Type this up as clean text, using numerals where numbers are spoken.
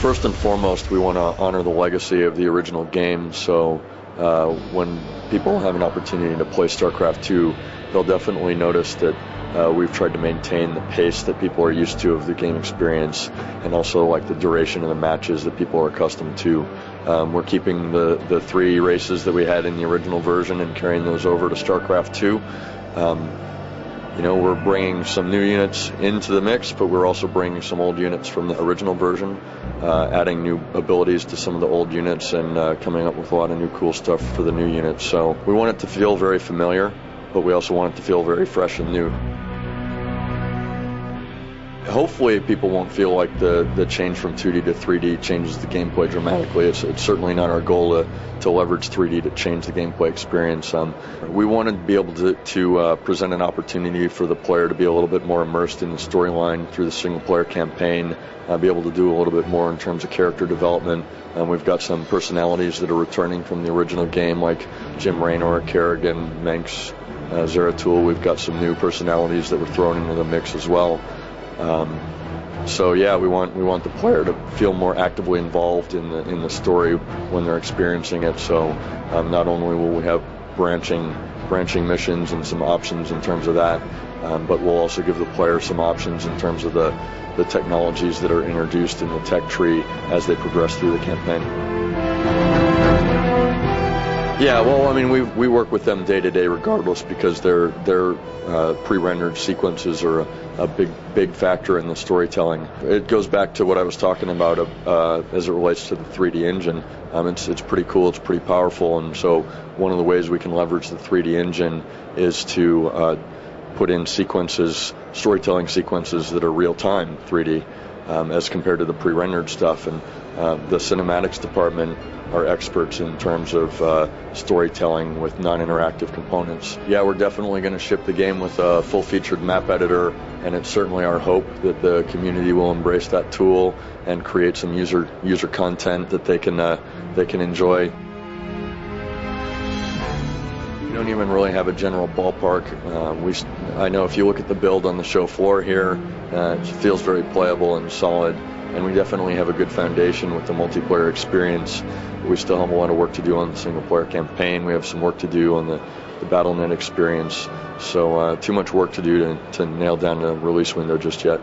first and foremost, we want to honor the legacy of the original game. So when people have an opportunity to play StarCraft 2, they'll definitely notice that we've tried to maintain the pace that people are used to of the game experience, and also like the duration of the matches that people are accustomed to. We're keeping the 3 races that we had in the original version and carrying those over to StarCraft 2. We're bringing some new units into the mix, but we're also bringing some old units from the original version, adding new abilities to some of the old units, and coming up with a lot of new cool stuff for the new units. So we want it to feel very familiar, but we also want it to feel very fresh and new. Hopefully people won't feel like the change from 2D to 3D changes the gameplay dramatically. It's certainly not our goal to leverage 3D to change the gameplay experience. We wanted to be able to present an opportunity for the player to be a little bit more immersed in the storyline through the single-player campaign, be able to do a little bit more in terms of character development. We've got some personalities that are returning from the original game, like Jim Raynor, Kerrigan, Menks, Zeratul. We've got some new personalities that were thrown into the mix as well. So yeah, we want the player to feel more actively involved in the story when they're experiencing it. So not only will we have branching missions and some options in terms of that, but we'll also give the player some options in terms of the technologies that are introduced in the tech tree as they progress through the campaign. Yeah, well, I mean, we work with them day to day regardless, because their pre-rendered sequences are a big factor in the storytelling. It goes back to what I was talking about as it relates to the 3D engine. It's pretty cool, it's pretty powerful, and so one of the ways we can leverage the 3D engine is to put in storytelling sequences that are real-time 3D as compared to the pre-rendered stuff. And the cinematics department are experts in terms of storytelling with non-interactive components. Yeah, we're definitely going to ship the game with a full-featured map editor, and it's certainly our hope that the community will embrace that tool and create some user content that they can enjoy. We don't even really have a general ballpark. I know if you look at the build on the show floor here, it feels very playable and solid, and we definitely have a good foundation with the multiplayer experience. We still have a lot of work to do on the single-player campaign. We have some work to do on the Battle.net experience. So too much work to do to nail down a release window just yet.